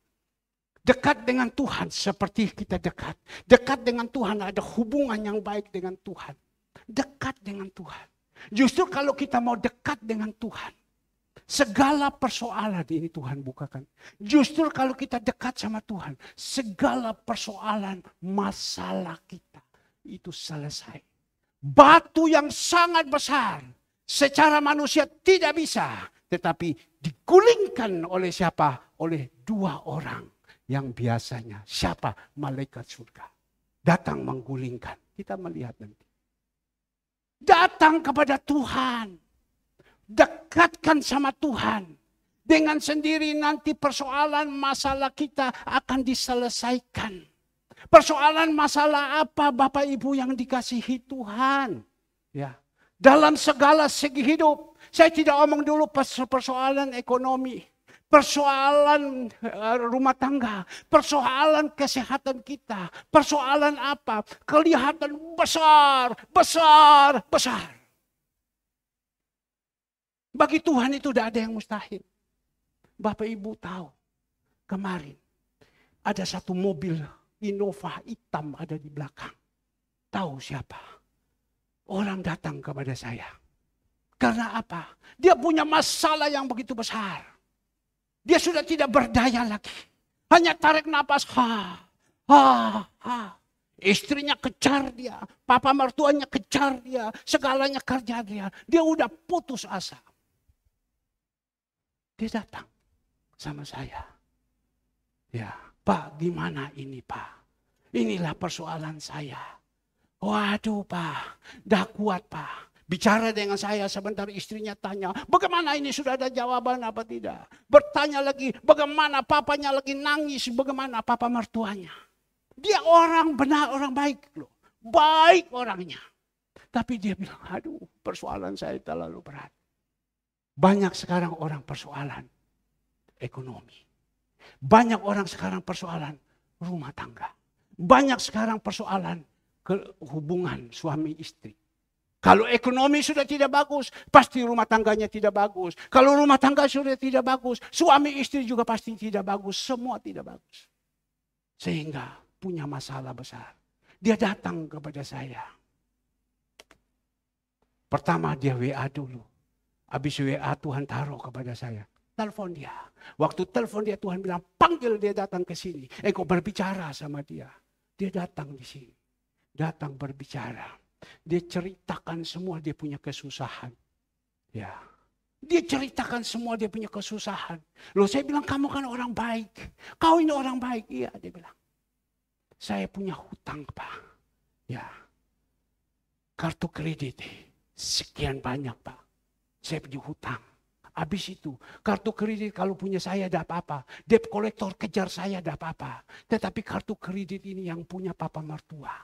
Dekat dengan Tuhan seperti kita dekat. Dekat dengan Tuhan, ada hubungan yang baik dengan Tuhan. Dekat dengan Tuhan. Justru kalau kita mau dekat dengan Tuhan, segala persoalan ini Tuhan bukakan. Justru kalau kita dekat sama Tuhan, segala persoalan masalah kita itu selesai. Batu yang sangat besar secara manusia tidak bisa, tetapi digulingkan oleh siapa? Oleh dua orang yang biasanya. Siapa? Malaikat surga. Datang menggulingkan. Kita melihat nanti. Datang kepada Tuhan. Dekatkan sama Tuhan. Dengan sendiri nanti persoalan masalah kita akan diselesaikan. Persoalan masalah apa Bapak Ibu yang dikasihi Tuhan? Ya. Dalam segala segi hidup. Saya tidak omong dulu persoalan ekonomi. Persoalan rumah tangga. Persoalan kesehatan kita. Persoalan apa? Kelihatan besar, besar, besar. Bagi Tuhan itu tidak ada yang mustahil. Bapak Ibu tahu, kemarin ada satu mobil Innova hitam ada di belakang. Tahu siapa? Orang datang kepada saya. Karena apa? Dia punya masalah yang begitu besar. Dia sudah tidak berdaya lagi. Hanya tarik napas. Istrinya kejar dia. Papa mertuanya kejar dia. Segalanya kerja dia. Dia udah putus asa. Dia datang sama saya. Ya, Pak, gimana ini Pak? Inilah persoalan saya. Waduh Pak, dah kuat Pak. Bicara dengan saya sebentar, istrinya tanya, bagaimana ini sudah ada jawaban apa tidak? Bertanya lagi, bagaimana papanya lagi nangis, bagaimana papa mertuanya. Dia orang benar, orang baik loh. Baik orangnya. Tapi dia bilang, aduh persoalan saya terlalu berat. Banyak sekarang orang persoalan ekonomi. Banyak orang sekarang persoalan rumah tangga. Banyak sekarang persoalan hubungan suami istri. Kalau ekonomi sudah tidak bagus, pasti rumah tangganya tidak bagus. Kalau rumah tangga sudah tidak bagus, suami istri juga pasti tidak bagus. Semua tidak bagus. Sehingga punya masalah besar. Dia datang kepada saya. Pertama dia WA dulu. Habis WA Tuhan taruh kepada saya. Telepon dia. Waktu telepon dia Tuhan bilang panggil dia datang ke sini. Engkau berbicara sama dia. Dia datang di sini. Datang berbicara. Dia ceritakan semua dia punya kesusahan. Ya. Dia ceritakan semua dia punya kesusahan. Loh saya bilang kamu kan orang baik. Kau ini orang baik. Iya dia bilang. Saya punya hutang Pak. Ya. Kartu kredit. Sekian banyak Pak. Saya punya hutang. Habis itu, kartu kredit kalau punya saya ada apa-apa. Debt kolektor kejar saya ada apa-apa. Tetapi kartu kredit ini yang punya papa mertua.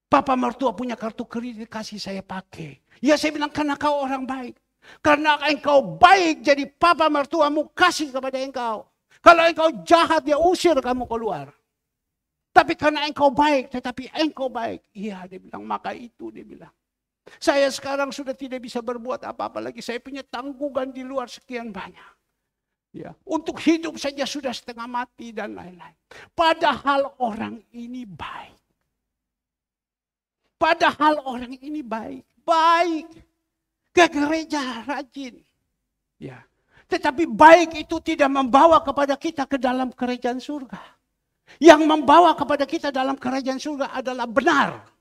Papa mertua punya kartu kredit kasih saya pakai. Ya saya bilang karena kau orang baik. Karena engkau baik jadi papa mertuamu kasih kepada engkau. Kalau engkau jahat dia usir kamu keluar. Tapi karena engkau baik, tetapi engkau baik. Iya dia bilang maka itu dia bilang. Saya sekarang sudah tidak bisa berbuat apa-apa lagi. Saya punya tanggungan di luar sekian banyak. Ya, untuk hidup saja sudah setengah mati dan lain-lain. Padahal orang ini baik. Padahal orang ini baik. Baik. Ke gereja rajin. Ya. Tetapi baik itu tidak membawa kepada kita ke dalam kerajaan surga. Yang membawa kepada kita dalam kerajaan surga adalah benar.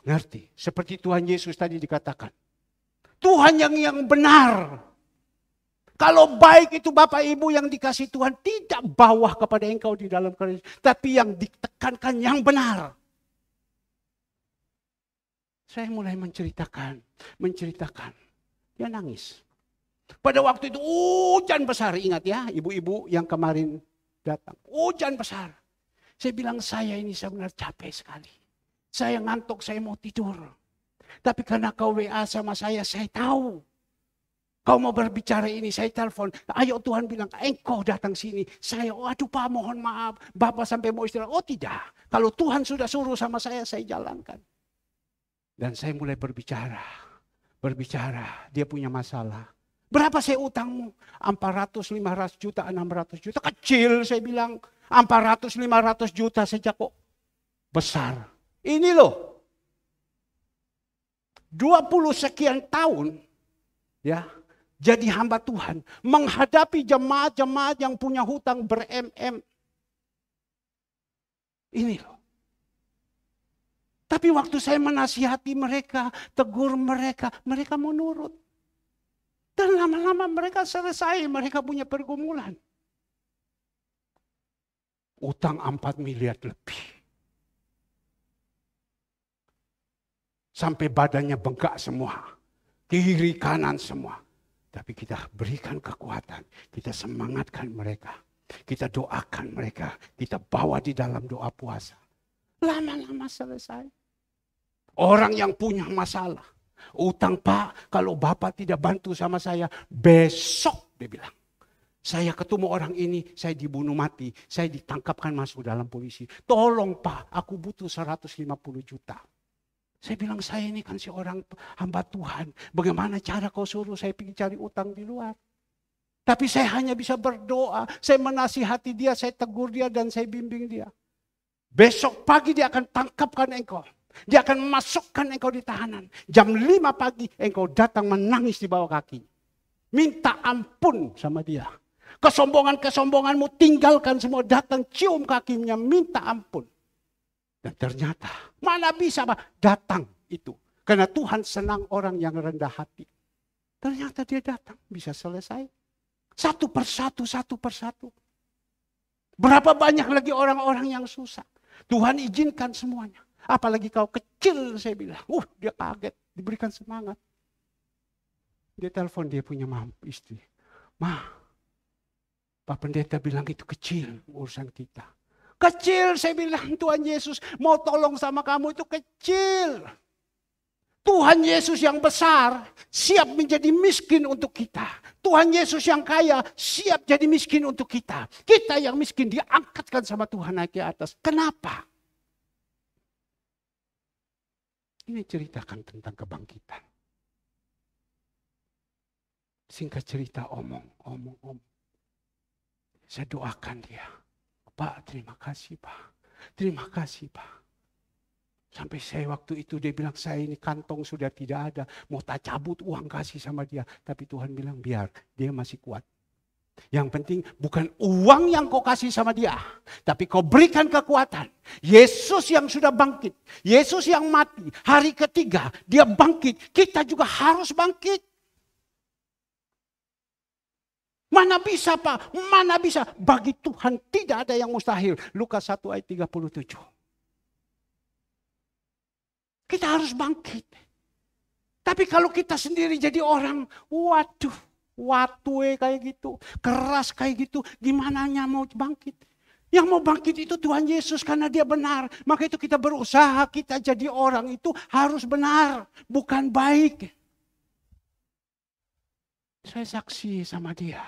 Ngerti? Seperti Tuhan Yesus tadi dikatakan. Tuhan yang benar. Kalau baik itu Bapak Ibu yang dikasih Tuhan tidak bawah kepada engkau di dalam kerajaan. Tapi yang ditekankan yang benar. Saya mulai menceritakan. Dia nangis. Pada waktu itu hujan besar. Ingat ya ibu-ibu yang kemarin datang. Hujan besar. Saya bilang saya ini sebenarnya capek sekali. Saya ngantuk, saya mau tidur. Tapi karena kau WA sama saya tahu. Kau mau berbicara ini, saya telepon. Ayo Tuhan bilang, engkau datang sini. Saya, waduh Pak mohon maaf. Bapak sampai mau istirahat. Oh tidak. Kalau Tuhan sudah suruh sama saya jalankan. Dan saya mulai berbicara. Dia punya masalah. Berapa saya utangmu? 400, 500 juta, 600 juta. Kecil saya bilang. 400, 500 juta saja kok. Besar. Ini loh. 20 sekian tahun. Ya. Jadi hamba Tuhan, menghadapi jemaat-jemaat yang punya hutang ber-MM. Ini loh. Tapi waktu saya menasihati mereka, tegur mereka, mereka mau nurut. Dan lama-lama mereka selesai, mereka punya pergumulan. Utang 4 miliar lebih. Sampai badannya bengkak semua. Kiri kanan semua. Tapi kita berikan kekuatan, kita semangatkan mereka, kita doakan mereka, kita bawa di dalam doa puasa. Lama-lama selesai. Orang yang punya masalah, utang Pak, kalau Bapak tidak bantu sama saya, besok dia bilang. Saya ketemu orang ini, saya dibunuh mati, saya ditangkapkan masuk dalam polisi. Tolong Pak, aku butuh 150 juta. Saya bilang, saya ini kan seorang hamba Tuhan. Bagaimana cara kau suruh saya pergi cari utang di luar? Tapi saya hanya bisa berdoa. Saya menasihati dia, saya tegur dia, dan saya bimbing dia. Besok pagi dia akan tangkapkan engkau. Dia akan masukkan engkau di tahanan. Jam 5 pagi engkau datang menangis di bawah kaki. Minta ampun sama dia. Kesombongan-kesombonganmu tinggalkan semua. Datang cium kakinya, minta ampun. Dan ternyata, mana bisa Pak datang itu. Karena Tuhan senang orang yang rendah hati. Ternyata dia datang, bisa selesai. Satu persatu. Berapa banyak lagi orang-orang yang susah. Tuhan izinkan semuanya. Apalagi kau kecil, saya bilang. Dia kaget, diberikan semangat. Dia telepon, dia punya istri. Pak Pendeta bilang itu kecil urusan kita. Kecil, saya bilang, Tuhan Yesus mau tolong sama kamu itu kecil. Tuhan Yesus yang besar siap menjadi miskin untuk kita. Tuhan Yesus yang kaya siap jadi miskin untuk kita. Kita yang miskin diangkatkan sama Tuhan naik ke atas. Kenapa? Ini ceritakan tentang kebangkitan. Singkat cerita omong. Saya doakan dia. Pak, terima kasih Pak. Terima kasih Pak. Sampai saya waktu itu dia bilang, saya ini kantong sudah tidak ada. Mau tak cabut uang kasih sama dia. Tapi Tuhan bilang, biar dia masih kuat. Yang penting bukan uang yang kau kasih sama dia. Tapi kau berikan kekuatan. Yesus yang sudah bangkit. Yesus yang mati. Hari ketiga dia bangkit. Kita juga harus bangkit. Mana bisa Pak? Mana bisa? Bagi Tuhan tidak ada yang mustahil. Lukas 1 ayat 37. Kita harus bangkit. Tapi kalau kita sendiri jadi orang, kayak gitu. Keras kayak gitu. Gimana mau bangkit? Yang mau bangkit itu Tuhan Yesus karena dia benar. Maka itu kita berusaha, kita jadi orang itu harus benar. Bukan baik. Saya saksi sama dia.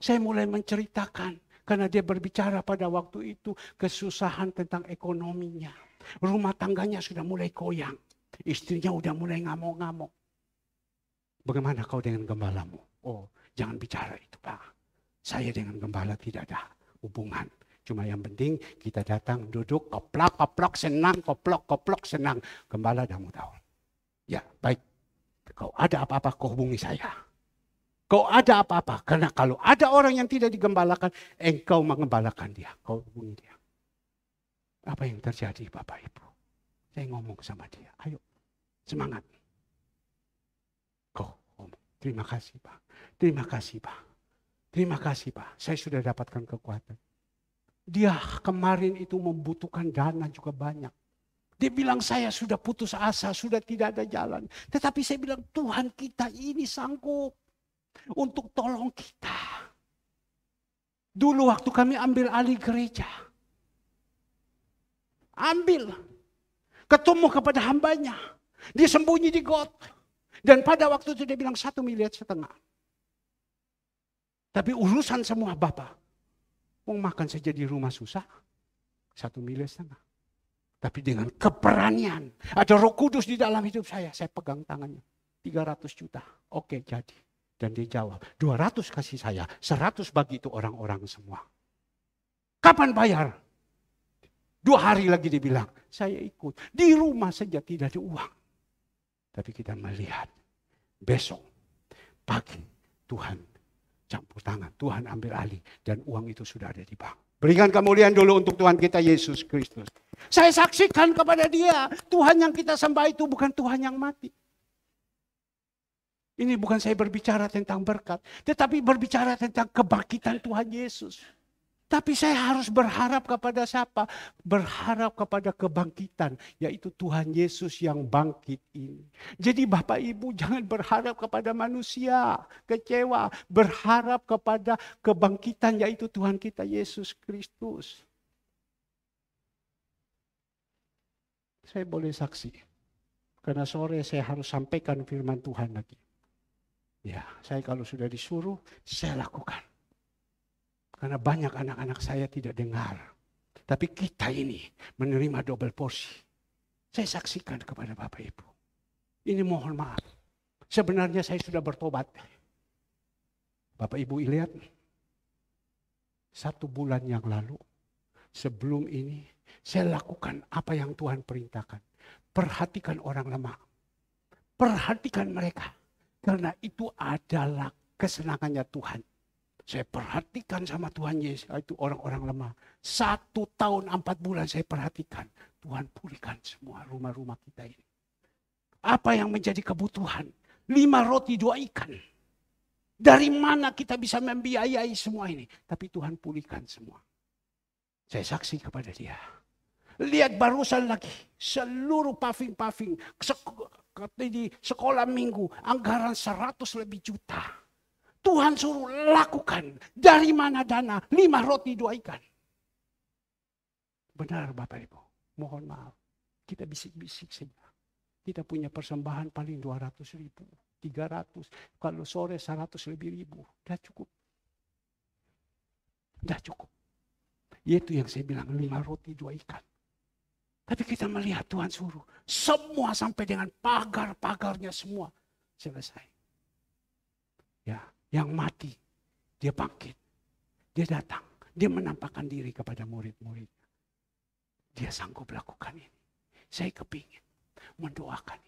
Saya mulai menceritakan. Karena dia berbicara pada waktu itu kesusahan tentang ekonominya. Rumah tangganya sudah mulai goyang. Istrinya udah mulai ngamuk-ngamuk. Bagaimana kau dengan gembalamu? Oh, jangan bicara itu Pak. Saya dengan gembala tidak ada hubungan. Cuma yang penting kita datang, duduk, koplok, senang, koplok, senang. Gembala dah mau tahu. Ya, baik. Kau ada apa-apa, kau hubungi saya. Kau ada apa-apa. Karena kalau ada orang yang tidak digembalakan, engkau mengembalakan dia. Kau hubungi dia. Apa yang terjadi Bapak Ibu? Saya ngomong sama dia. Ayo, semangat. Kau ngomong. Terima kasih Pak. Terima kasih Pak. Terima kasih Pak. Saya sudah dapatkan kekuatan. Dia kemarin itu membutuhkan dana juga banyak. Dia bilang saya sudah putus asa, sudah tidak ada jalan. Tetapi saya bilang Tuhan kita ini sanggup untuk tolong kita. Dulu waktu kami ambil alih gereja. Ambil. Ketemu kepada hambanya. Dia sembunyi di got. Dan pada waktu itu dia bilang 1,5 miliar. Tapi urusan semua Bapak. Mau makan saja di rumah susah. 1,5 miliar. Tapi dengan keberanian. Ada Roh Kudus di dalam hidup saya pegang tangannya. 300 juta. Oke, jadi. Dan dia jawab, 200 kasih saya, 100 bagi itu orang-orang semua. Kapan bayar? 2 hari lagi dia bilang, saya ikut. Di rumah saja tidak ada uang. Tapi kita melihat, besok pagi Tuhan campur tangan, Tuhan ambil alih. Dan uang itu sudah ada di bank. Berikan kemuliaan dulu untuk Tuhan kita Yesus Kristus. Saya saksikan kepada dia, Tuhan yang kita sembah itu bukan Tuhan yang mati. Ini bukan saya berbicara tentang berkat, tetapi berbicara tentang kebangkitan Tuhan Yesus. Tapi saya harus berharap kepada siapa? Berharap kepada kebangkitan, yaitu Tuhan Yesus yang bangkit ini. Jadi Bapak Ibu jangan berharap kepada manusia, kecewa. Berharap kepada kebangkitan, yaitu Tuhan kita Yesus Kristus. Saya boleh saksi, karena sore saya harus sampaikan firman Tuhan lagi. Ya, saya kalau sudah disuruh, saya lakukan. Karena banyak anak-anak saya tidak dengar. Tapi kita ini menerima double porsi. Saya saksikan kepada Bapak Ibu. Ini mohon maaf. Sebenarnya saya sudah bertobat. Bapak Ibu lihat, 1 bulan yang lalu, sebelum ini, saya lakukan apa yang Tuhan perintahkan. Perhatikan orang lemah. Perhatikan mereka. Karena itu adalah kesenangannya Tuhan. Saya perhatikan sama Tuhan Yesus, itu orang-orang lemah. 1 tahun 4 bulan saya perhatikan. Tuhan pulihkan semua rumah-rumah kita ini. Apa yang menjadi kebutuhan? 5 roti 2 ikan. Dari mana kita bisa membiayai semua ini? Tapi Tuhan pulihkan semua. Saya saksi kepada dia. Lihat barusan lagi, seluruh paving-paving, di sekolah minggu, anggaran 100 lebih juta. Tuhan suruh lakukan. Dari mana dana? 5 roti 2 ikan. Benar Bapak Ibu, mohon maaf. Kita bisik-bisik saja. Kita punya persembahan paling 200.000, 300. Kalau sore 100 lebih ribu. Udah cukup. Udah cukup. Itu yang saya bilang 5 roti 2 ikan. Tapi kita melihat Tuhan suruh. Semua sampai dengan pagar-pagarnya semua selesai. Ya, yang mati, dia bangkit. Dia datang. Dia menampakkan diri kepada murid-muridnya. Dia sanggup lakukan ini. Saya kepingin mendoakan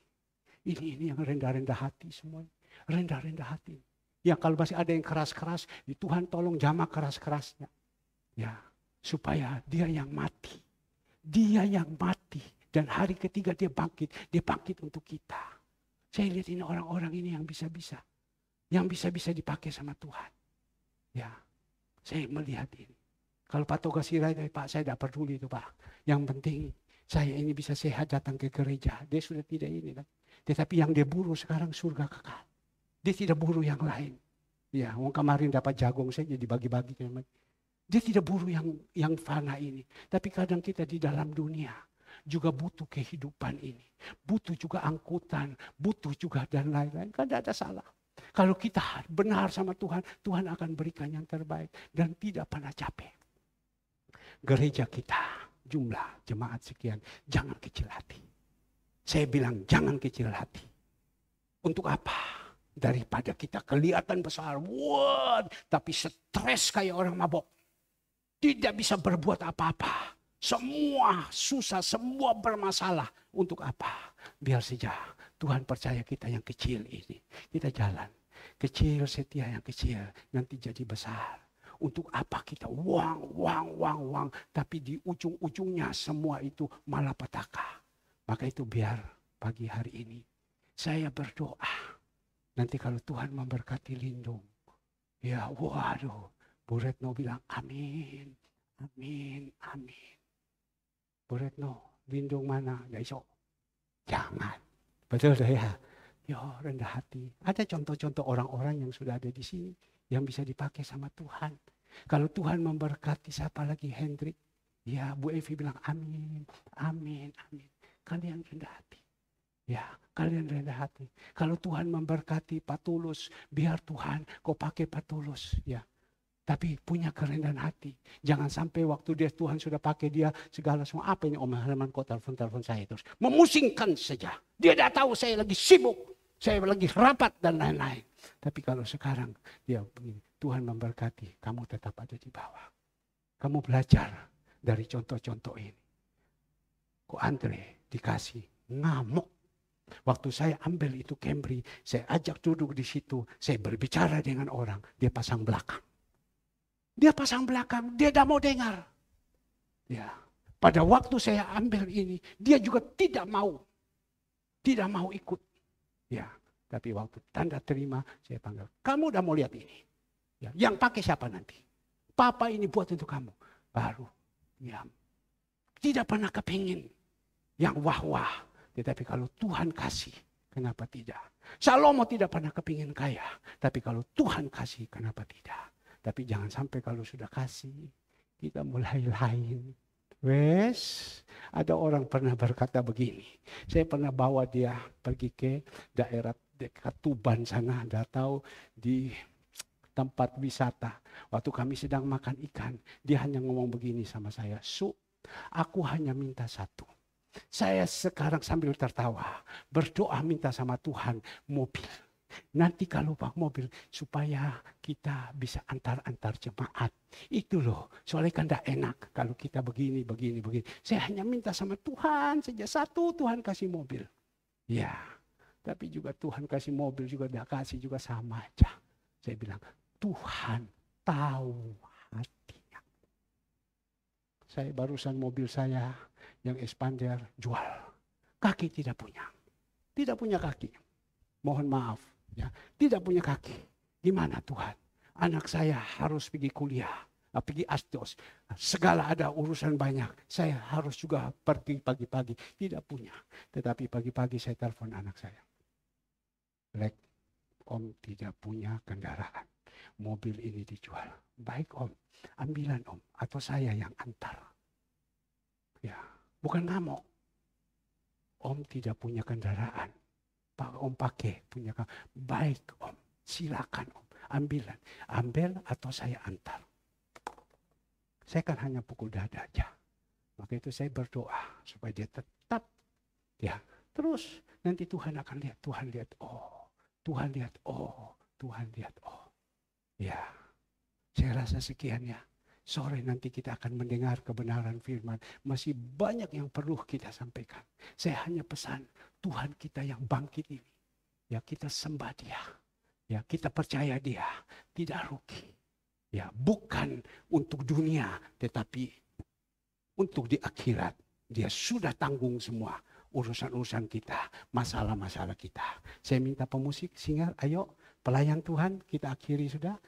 ini. Ini yang rendah-rendah hati semua. Rendah-rendah hati. Ya kalau masih ada yang keras-keras, Tuhan tolong jamah keras-kerasnya. Ya, supaya dia yang mati. Dia yang mati. Dan hari ketiga dia bangkit. Dia bangkit untuk kita. Saya lihat ini orang-orang ini yang bisa-bisa. Yang bisa-bisa dipakai sama Tuhan. Ya, saya melihat ini. Kalau Pak Toga Sirait, Pak saya tidak peduli itu Pak. Yang penting saya ini bisa sehat datang ke gereja. Dia sudah tidak ini. Tetapi yang dia buru sekarang surga kekal. Dia tidak buru yang lain. Ya, kemarin dapat jagung saja dibagi-bagi. Dia tidak buru yang fana ini. Tapi kadang kita di dalam dunia juga butuh kehidupan ini. Butuh juga angkutan, butuh juga dan lain-lain. Kan tidak ada salah. Kalau kita benar sama Tuhan, Tuhan akan berikan yang terbaik. Dan tidak pernah capek. Gereja kita, jumlah jemaat sekian, jangan kecil hati. Saya bilang jangan kecil hati. Untuk apa? Daripada kita kelihatan besar, wah, tapi stres kayak orang mabok. Tidak bisa berbuat apa-apa. Semua susah, semua bermasalah. Untuk apa? Biar saja Tuhan percaya kita yang kecil ini. Kita jalan. Kecil setia yang kecil. Nanti jadi besar. Untuk apa kita uang. Tapi di ujung-ujungnya semua itu malapetaka. Maka itu biar pagi hari ini saya berdoa. Nanti kalau Tuhan memberkati Lindung. Ya waduh. Bu Retno bilang amin, amin, amin. Bu Retno, Lindung mana? Ya iso. Jangan. Betul dah ya. Ya rendah hati. Ada contoh-contoh orang-orang yang sudah ada di sini. Yang bisa dipakai sama Tuhan. Kalau Tuhan memberkati siapa lagi? Hendrik. Ya Bu Evi bilang amin, amin, amin. Kalian rendah hati. Ya kalian rendah hati. Kalau Tuhan memberkati Pak Tulus. Biar Tuhan kau pakai Pak Tulus. Ya. Tapi punya kerendahan hati. Jangan sampai waktu Tuhan sudah pakai dia segala semua. Apa ini Om Herman kok telepon saya terus. Memusingkan saja. Dia tidak tahu saya lagi sibuk. Saya lagi rapat dan lain-lain. Tapi kalau sekarang dia begini. Tuhan memberkati. Kamu tetap ada di bawah. Kamu belajar dari contoh-contoh ini. Kok Andre dikasih ngamuk. Waktu saya ambil itu Camry. Saya ajak duduk di situ. Saya berbicara dengan orang. Dia pasang belakang. Dia pasang belakang, dia tidak mau dengar. Ya, pada waktu saya ambil ini, dia juga tidak mau ikut. Ya, tapi waktu tanda terima, saya panggil, kamu udah mau lihat ini? Ya, yang pakai siapa nanti? Papa ini buat untuk kamu. Baru, ya, tidak pernah kepingin yang wah-wah. Tetapi kalau Tuhan kasih, kenapa tidak? Salomo tidak pernah kepingin kaya, tapi kalau Tuhan kasih, kenapa tidak? Tapi jangan sampai kalau sudah kasih, kita mulai lain. Ada orang pernah berkata begini. Saya pernah bawa dia pergi ke daerah dekat Tuban sana. Anda tahu di tempat wisata. Waktu kami sedang makan ikan, dia hanya ngomong begini sama saya. Su, aku hanya minta satu. Saya sekarang sambil tertawa, berdoa minta sama Tuhan mobil. Nanti kalau pak mobil supaya kita bisa antar jemaat. Itu loh, soalnya kan tidak enak kalau kita begini. Saya hanya minta sama Tuhan saja satu, Tuhan kasih mobil. Ya, tapi juga Tuhan kasih mobil juga tidak kasih juga sama aja. Saya bilang, Tuhan tahu hatinya. Saya barusan mobil saya yang expander jual. Kaki tidak punya kaki. Mohon maaf. Ya, tidak punya kaki. Gimana Tuhan? Anak saya harus pergi kuliah, pergi asdos. Segala ada urusan banyak. Saya harus juga pergi pagi-pagi. Tidak punya. Tetapi pagi-pagi saya telepon anak saya. Lek, Om tidak punya kendaraan. Mobil ini dijual. Baik Om, ambilan Om. Atau saya yang antar. Ya, bukan ngamuk. Om tidak punya kendaraan. Pak Om pakai punya kamu. Baik Om, silakan Om. Ambil atau saya antar. Saya kan hanya pukul dada aja. Maka itu saya berdoa supaya dia tetap. Ya, terus nanti Tuhan akan lihat. Tuhan lihat, oh. Tuhan lihat, oh. Tuhan lihat, oh. Ya, saya rasa sekian ya. Sore nanti kita akan mendengar kebenaran firman. Masih banyak yang perlu kita sampaikan. Saya hanya pesan Tuhan kita yang bangkit ini. Ya kita sembah dia. Ya kita percaya dia. Tidak rugi. Ya bukan untuk dunia. Tetapi untuk di akhirat. Dia sudah tanggung semua urusan-urusan kita. Masalah-masalah kita. Saya minta pemusik, singer, ayo. Pelayan Tuhan kita akhiri sudah.